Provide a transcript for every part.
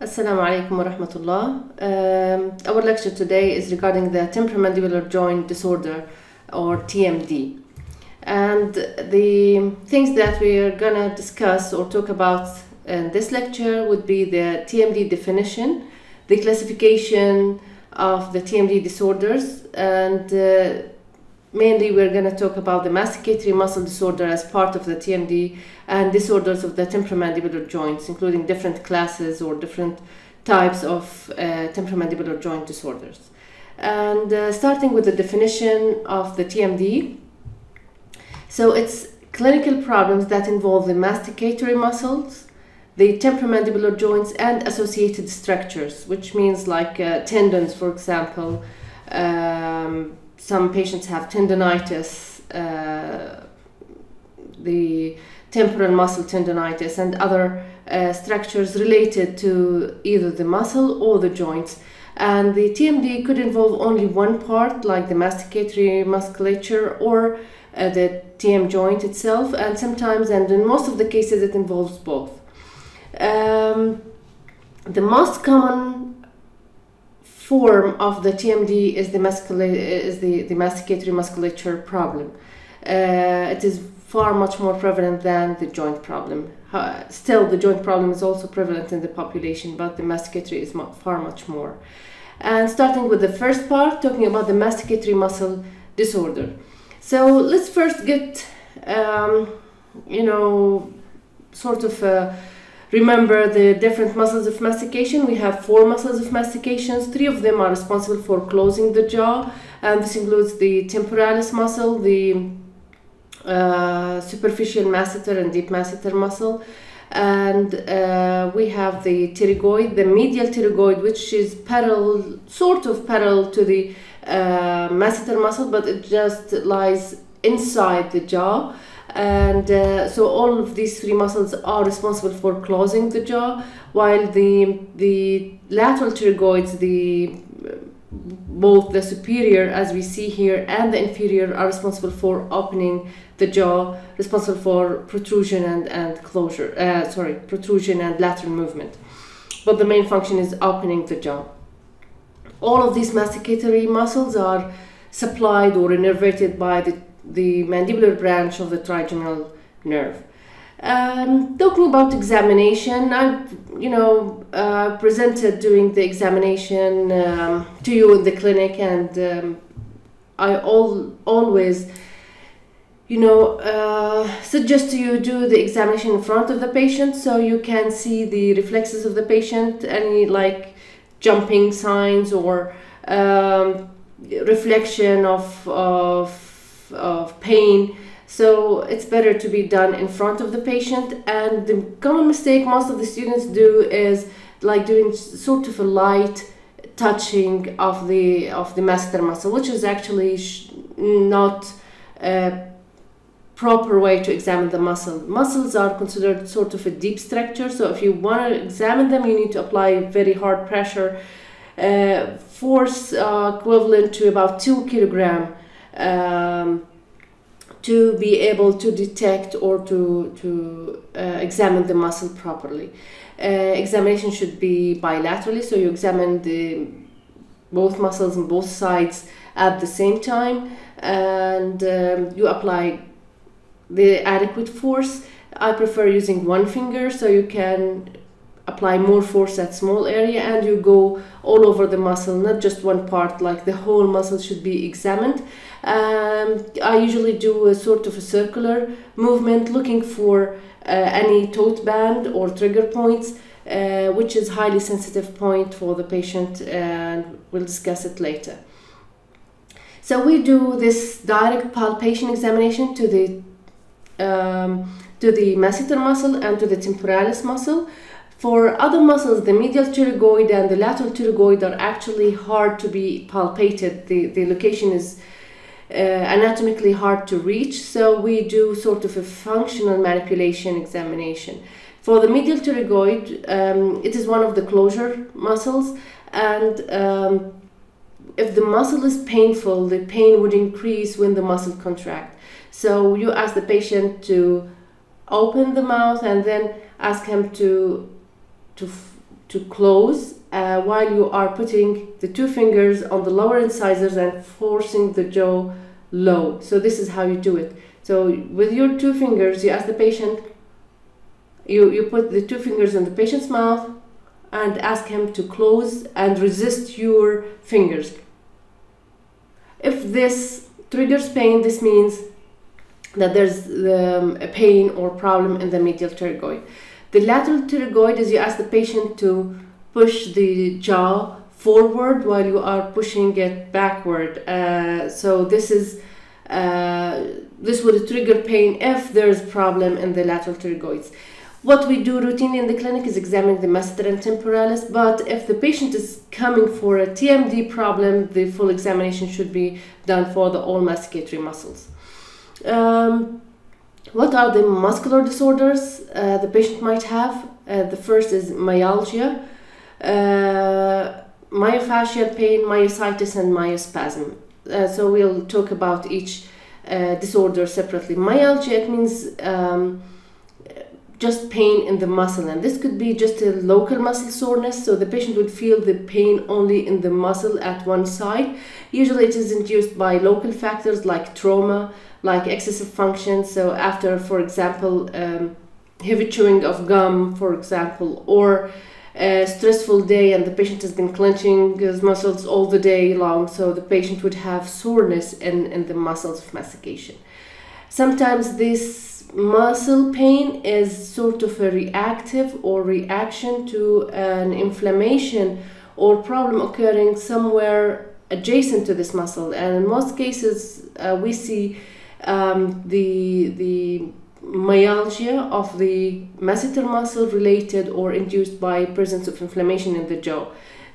Assalamu alaikum wa rahmatullah. Our lecture today is regarding the temporomandibular joint disorder, or TMD. And the things that we are gonna discuss or talk about in this lecture would be the TMD definition, the classification of the TMD disorders, and mainly we're going to talk about the masticatory muscle disorder as part of the TMD and disorders of the temporomandibular joints, including different classes or different types of temporomandibular joint disorders. And starting with the definition of the TMD. So it's clinical problems that involve the masticatory muscles, the temporomandibular joints, and associated structures, which means like tendons, for example. Some patients have tendonitis, the temporal muscle tendonitis, and other structures related to either the muscle or the joints. And the TMD could involve only one part, like the masticatory musculature or the TM joint itself, and sometimes, and in most of the cases, it involves both. The most common form of the TMD is the masticatory musculature problem. It is far much more prevalent than the joint problem. Still, the joint problem is also prevalent in the population, but the masticatory is far much more. And starting with the first part, talking about the masticatory muscle disorder. So let's first get, remember the different muscles of mastication. We have 4 muscles of mastication. 3 of them are responsible for closing the jaw, and this includes the temporalis muscle, the superficial masseter and deep masseter muscle, and we have the pterygoid, the medial pterygoid, which is sort of parallel to the masseter muscle, but it just lies inside the jaw. And so all of these 3 muscles are responsible for closing the jaw, while the lateral pterygoids, both the superior, as we see here, and the inferior are responsible for opening the jaw, responsible for protrusion and closure, protrusion and lateral movement. But the main function is opening the jaw. All of these masticatory muscles are supplied or innervated by the mandibular branch of the trigeminal nerve. Talking about examination, I presented during the examination to you in the clinic, and I always suggest to you do the examination in front of the patient, so you can see the reflexes of the patient, any like jumping signs or reflection of pain. So it's better to be done in front of the patient. And the common mistake most of the students do is like doing sort of a light touching of the masseter muscle, which is actually not a proper way to examine the muscle. Muscles are considered sort of a deep structure, so if you want to examine them, you need to apply very hard pressure, force equivalent to about 2 kilograms, to be able to detect or to examine the muscle properly. Examination should be bilaterally, so you examine both muscles on both sides at the same time, and you apply the adequate force. I prefer using one finger, so you can apply more force at small area, and you go all over the muscle, not just one part, like the whole muscle should be examined. I usually do a sort of a circular movement, looking for any tote band or trigger points, which is highly sensitive point for the patient, and we'll discuss it later. So we do this direct palpation examination to the masseter muscle and to the temporalis muscle. For other muscles, the medial pterygoid and the lateral pterygoid are actually hard to be palpated. The location is anatomically hard to reach, so we do sort of a functional manipulation examination. For the medial pterygoid, it is one of the closure muscles, and if the muscle is painful, the pain would increase when the muscle contracts. So you ask the patient to open the mouth and then ask him to to close while you are putting the two fingers on the lower incisors and forcing the jaw low. So this is how you do it. So with your two fingers, you ask the patient, you put the two fingers in the patient's mouth and ask him to close and resist your fingers. If this triggers pain, this means that there's a pain or problem in the medial pterygoid. The lateral pterygoid is you ask the patient to push the jaw forward while you are pushing it backward. So this would trigger pain if there's problem in the lateral pterygoids. What we do routinely in the clinic is examine the masseter and temporalis, but if the patient is coming for a TMD problem, the full examination should be done for the all masticatory muscles. What are the muscular disorders the patient might have? The first is myalgia, myofascial pain, myositis, and myospasm. So we'll talk about each disorder separately. Myalgia, it means just pain in the muscle, and this could be just a local muscle soreness, so the patient would feel the pain only in the muscle at one side. Usually it is induced by local factors like trauma, like excessive function, so after, for example, heavy chewing of gum, for example, or a stressful day and the patient has been clenching his muscles all the day long, so the patient would have soreness in the muscles of mastication. Sometimes this muscle pain is sort of a reactive or reaction to an inflammation or problem occurring somewhere adjacent to this muscle, and in most cases we see the myalgia of the masseter muscle related or induced by presence of inflammation in the jaw.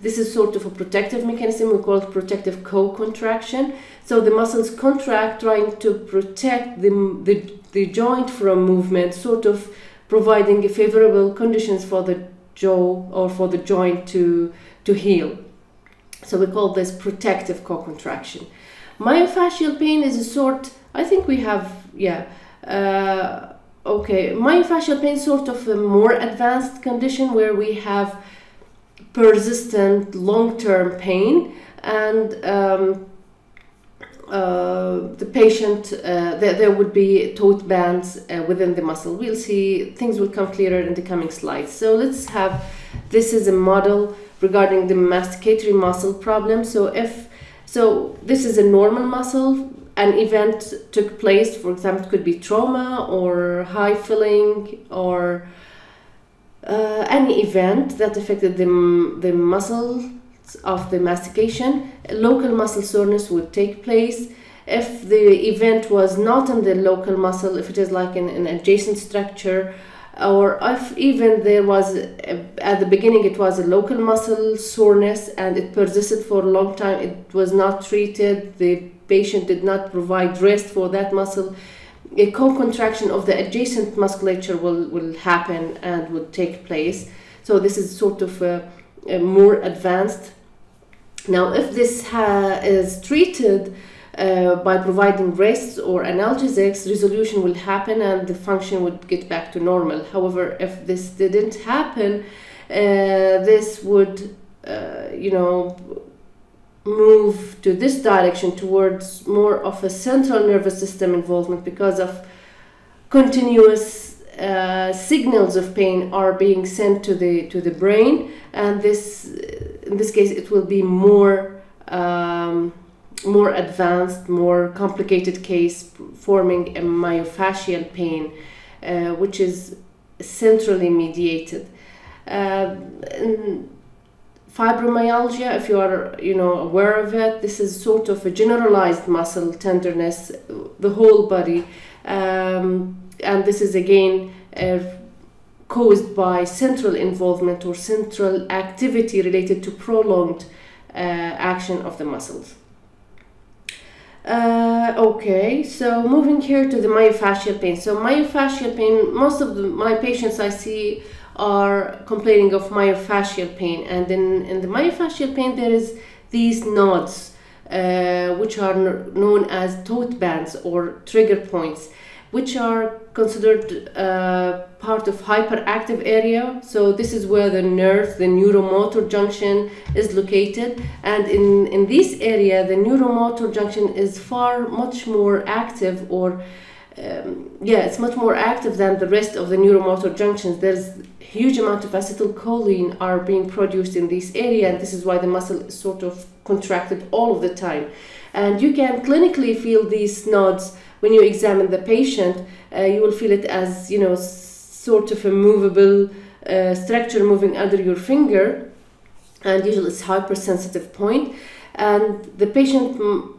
This is sort of a protective mechanism. We call it protective co-contraction. So the muscles contract, trying to protect the joint from movement, sort of providing favorable conditions for the jaw or for the joint to heal. So we call this protective co-contraction. Myofascial pain is a sort, I think we have, myofascial pain is sort of a more advanced condition where we have persistent long-term pain, and the patient, there would be taut bands within the muscle. We'll see, things will come clearer in the coming slides. So let's have, this is a model regarding the masticatory muscle problem. So this is a normal muscle, an event took place, for example, it could be trauma or high filling or any event that affected the muscles of the mastication. Local muscle soreness would take place. If the event was not in the local muscle, if it is like in an adjacent structure, or if even there was at the beginning it was a local muscle soreness and it persisted for a long time, it was not treated, the patient did not provide rest for that muscle, a co-contraction of the adjacent musculature will happen and would take place. So this is sort of a more advanced. Now if this is treated by providing rest or analgesics, resolution will happen and the function would get back to normal. However, if this didn't happen, this would move to this direction towards more of a central nervous system involvement, because of continuous signals of pain are being sent to the brain, and this, in this case, it will be more advanced, more complicated case, forming a myofascial pain, which is centrally mediated. Fibromyalgia, if you are aware of it, this is sort of a generalized muscle tenderness, the whole body, and this is again caused by central involvement or central activity related to prolonged action of the muscles. Okay, so moving here to the myofascial pain. So myofascial pain, most of my patients I see are complaining of myofascial pain, and in the myofascial pain there is these nodes which are known as taut bands or trigger points. which are considered part of hyperactive area. So this is where the nerve, the neuromotor junction is located, and in this area the neuromotor junction is much more active, or it's much more active than the rest of the neuromotor junctions. There's huge amount of acetylcholine are being produced in this area, and this is why the muscle is sort of contracted all of the time. And you can clinically feel these nodes when you examine the patient. You will feel it as, sort of a movable structure moving under your finger, and usually it's hypersensitive point. And the patient,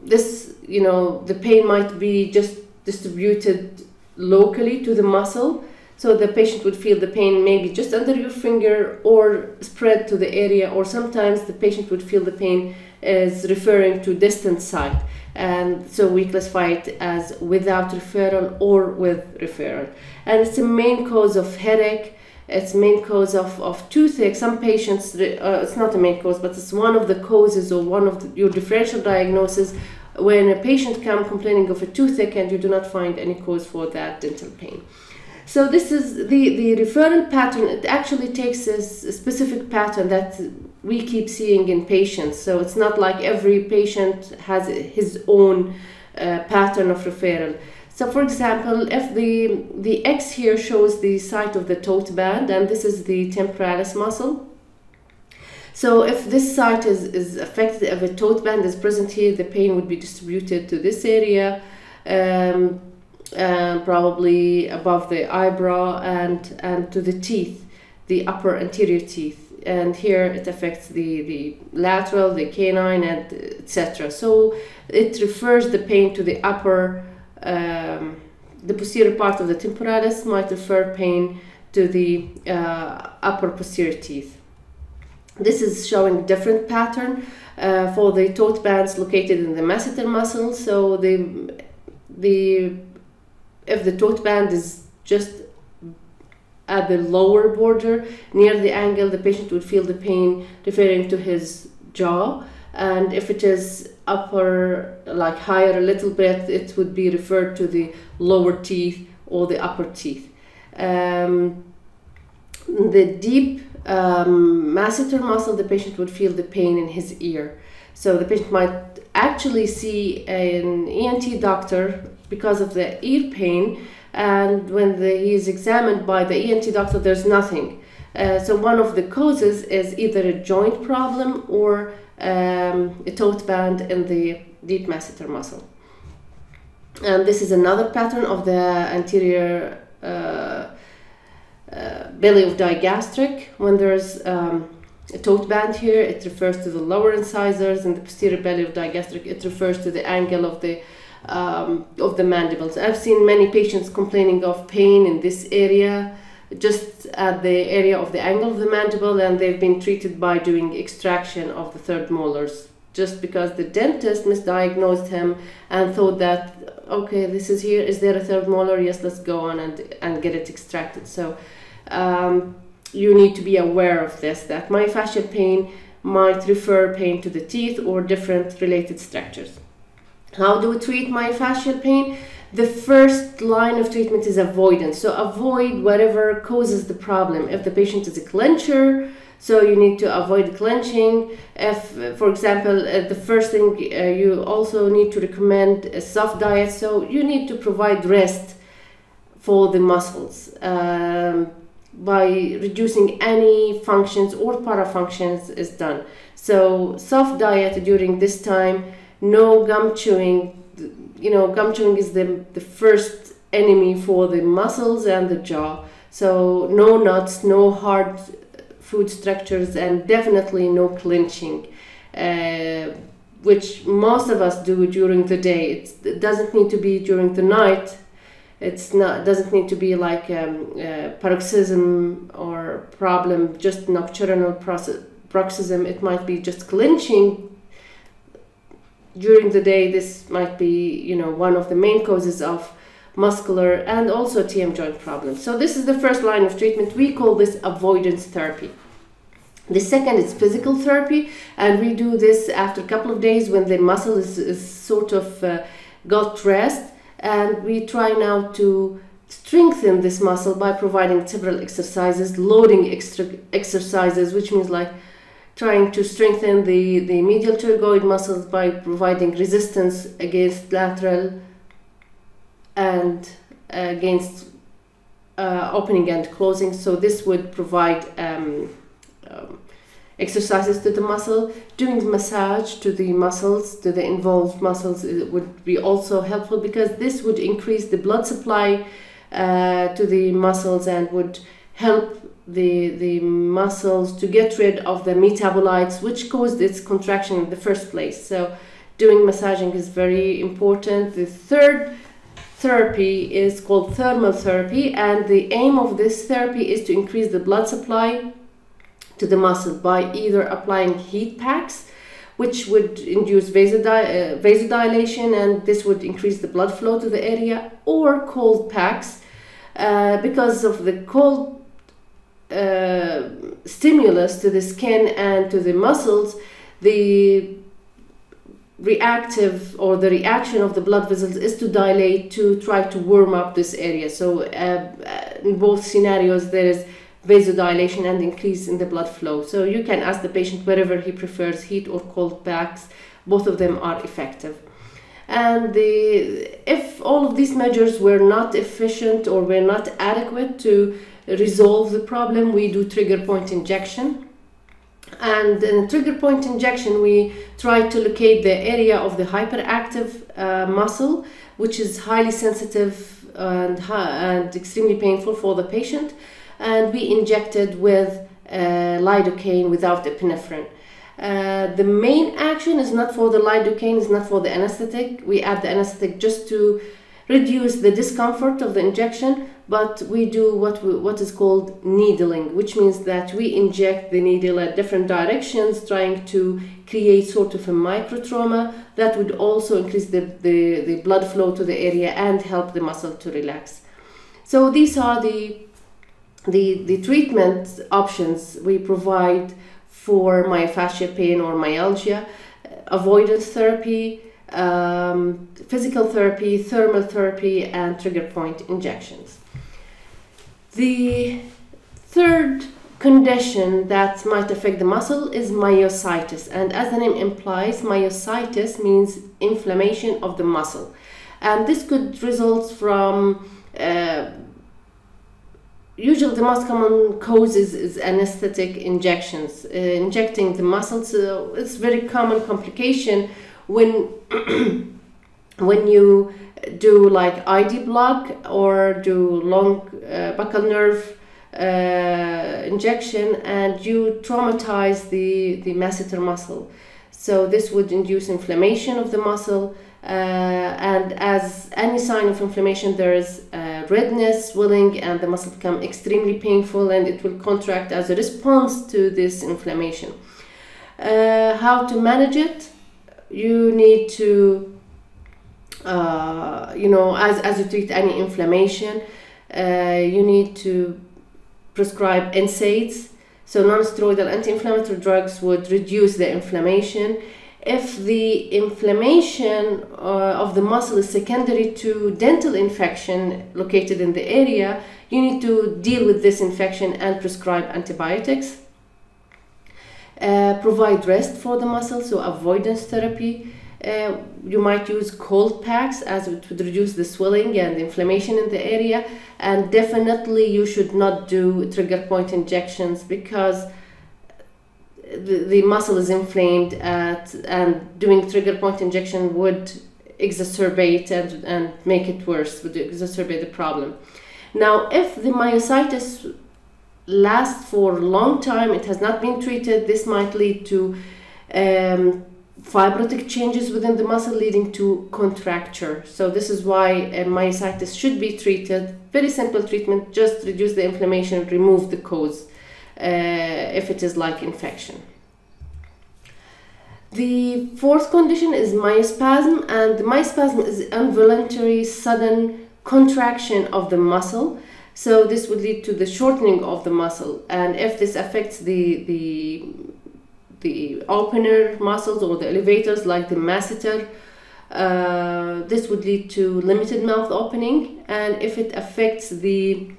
the pain might be just distributed locally to the muscle. So the patient would feel the pain maybe just under your finger or spread to the area, or sometimes the patient would feel the pain is referring to distant site. And so we classify it as without referral or with referral. And it's a main cause of headache. It's main cause of toothache. Some patients, it's not a main cause, but it's one of the causes or one of your differential diagnosis when a patient comes complaining of a toothache and you do not find any cause for that dental pain. So this is the referral pattern. It actually takes a specific pattern that we keep seeing in patients. So it's not like every patient has his own pattern of referral. So for example, if the X here shows the site of the tote band, and this is the temporalis muscle. So if this site is affected, if a tote band is present here, the pain would be distributed to this area, probably above the eyebrow and to the teeth, the upper anterior teeth. And here it affects the lateral, the canine, and etc. So it refers the pain to the upper, the posterior part of the temporalis might refer pain to the upper posterior teeth. This is showing different pattern for the tote bands located in the masseter muscle. So if the tote band is just at the lower border near the angle, the patient would feel the pain referring to his jaw. And if it is upper, like higher a little bit, it would be referred to the lower teeth or the upper teeth. The deep masseter muscle, the patient would feel the pain in his ear. So the patient might actually see an ENT doctor because of the ear pain, and when he is examined by the ENT doctor, there's nothing. So one of the causes is either a joint problem or a tote band in the deep masseter muscle. And this is another pattern of the anterior belly of digastric. When there's a tote band here, it refers to the lower incisors, and the posterior belly of digastric, it refers to the angle of the mandibles. I've seen many patients complaining of pain in this area, just at the area of the angle of the mandible, and they've been treated by doing extraction of the third molars, just because the dentist misdiagnosed him and thought that, okay, this is here, is there a third molar? Yes, let's go on and get it extracted. So you need to be aware of this, that myofascial pain might refer pain to the teeth or different related structures. How do we treat myofascial pain? The first line of treatment is avoidance. So avoid whatever causes the problem. If the patient is a clencher, so you need to avoid clenching. If, for example, the first thing you also need to recommend a soft diet. So you need to provide rest for the muscles by reducing any functions or parafunctions is done. So soft diet during this time, no gum chewing. You know, gum chewing is the first enemy for the muscles and the jaw. So no nuts, no hard food structures, and definitely no clenching, which most of us do during the day. It doesn't need to be during the night. Doesn't need to be like paroxysm or problem, just nocturnal paroxysm. It might be just clenching during the day. This might be, one of the main causes of muscular and also TM joint problems. So this is the first line of treatment. We call this avoidance therapy. The second is physical therapy, and we do this after a couple of days when the muscle is sort of got rest. and we try now to strengthen this muscle by providing several exercises, loading exercises, which means like trying to strengthen the medial pterygoid muscles by providing resistance against lateral and against opening and closing. So this would provide exercises to the muscle. Doing massage to the muscles, to the involved muscles, it would be also helpful, because this would increase the blood supply to the muscles and would help the muscles to get rid of the metabolites which caused its contraction in the first place. So doing massaging is very important. The third therapy is called thermal therapy, and the aim of this therapy is to increase the blood supply to the muscle by either applying heat packs, which would induce vasodilation, and this would increase the blood flow to the area, or cold packs, because of the cold stimulus to the skin and to the muscles, the reaction of the blood vessels is to dilate, to try to warm up this area. So in both scenarios there is vasodilation and increase in the blood flow. So you can ask the patient wherever he prefers, heat or cold packs. Both of them are effective. And if all of these measures were not efficient or were not adequate to resolve the problem, we do trigger point injection. And in trigger point injection, we try to locate the area of the hyperactive muscle, which is highly sensitive and extremely painful for the patient. And we injected with lidocaine without epinephrine. The main action is not for the lidocaine, is not for the anesthetic. We add the anesthetic just to reduce the discomfort of the injection, but we do what is called needling, which means that we inject the needle at different directions, trying to create sort of a microtrauma that would also increase the blood flow to the area and help the muscle to relax. So these are the treatment options we provide for myofascial pain or myalgia: avoidance therapy, physical therapy, thermal therapy, and trigger point injections. The third condition that might affect the muscle is myositis, and as the name implies, myositis means inflammation of the muscle, and this could result from usually the most common cause is anesthetic injections, injecting the muscles. So it's very common complication when when you do like ID block or do long buccal nerve injection, and you traumatize the masseter muscle. So this would induce inflammation of the muscle, and as any sign of inflammation, there is redness, swelling, and the muscle become extremely painful, and it will contract as a response to this inflammation. How to manage it? You need to, as you treat any inflammation, you need to prescribe NSAIDs. So non-steroidal anti-inflammatory drugs would reduce the inflammation. If the inflammation of the muscle is secondary to dental infection located in the area, you need to deal with this infection and prescribe antibiotics. Provide rest for the muscle, so avoidance therapy. You might use cold packs, as it would reduce the swelling and the inflammation in the area. And definitely you should not do trigger point injections, because the muscle is inflamed, and doing trigger point injection would exacerbate and make it worse, would exacerbate the problem. Now, if the myositis lasts for a long time, it has not been treated, this might lead to fibrotic changes within the muscle, leading to contracture. So this is why myositis should be treated. Very simple treatment, just reduce the inflammation, remove the cause if it is like infection. The fourth condition is myospasm, and the myospasm is involuntary sudden contraction of the muscle. So this would lead to the shortening of the muscle, and if this affects the opener muscles or the elevators like the masseter this would lead to limited mouth opening, and if it affects the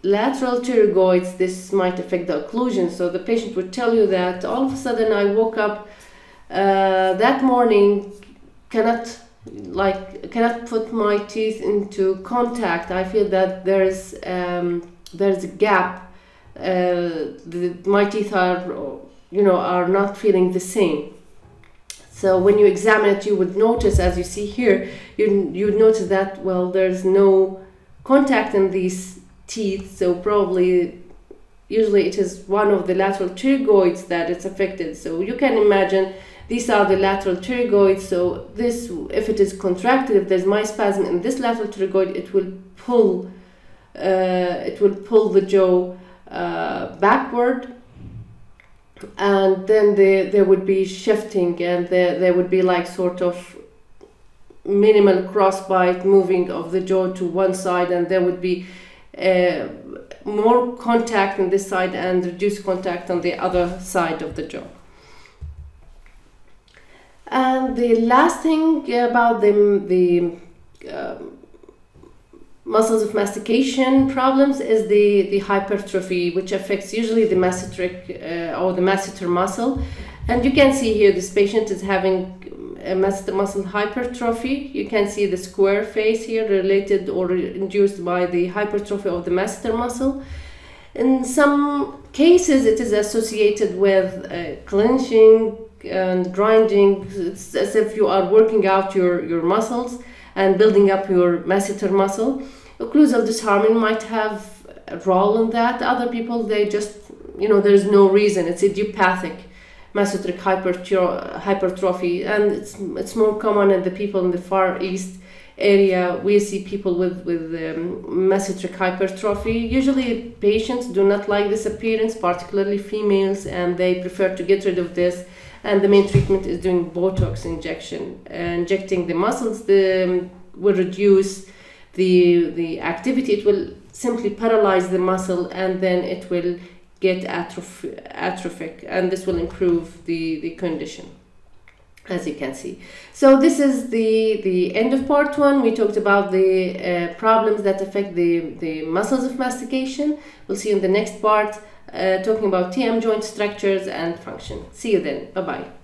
lateral pterygoids, this might affect the occlusion. So the patient would tell you that all of a sudden I woke up that morning, cannot put my teeth into contact. I feel that there's a gap. My teeth are not feeling the same. So when you examine it, you would notice, as you see here, you would notice that, well, there's no contact in these teeth, so usually it is one of the lateral pterygoids that it's affected. So you can imagine these are the lateral pterygoids. So this, if it is contracted, if there's myspasm in this lateral pterygoid, it will pull the jaw backward, and then there would be shifting, and there would be like sort of minimal crossbite moving of the jaw to one side, and there would be more contact on this side and reduced contact on the other side of the jaw. And the last thing about the muscles of mastication problems is the hypertrophy, which affects usually the masseteric or the masseter muscle. And you can see here this patient is having a masseter muscle hypertrophy. You can see the square face here related or induced by the hypertrophy of the masseter muscle. In some cases it is associated with clenching and grinding. It's as if you are working out your muscles and building up your masseter muscle. Occlusal disharmony might have a role in that. Other people, they just, there's no reason. It's idiopathic masseteric hypertrophy, and it's more common in the people in the Far East area. We see people with masseteric hypertrophy. Usually patients do not like this appearance, particularly females, and they prefer to get rid of this. And the main treatment is doing Botox injection. Injecting the muscles will reduce the activity. It will simply paralyze the muscle, and then it will get atrophic, and this will improve the condition, as you can see. So this is the end of part 1. We talked about the problems that affect the muscles of mastication. We'll see you in the next part, talking about TM joint structures and function. See you then. Bye-bye.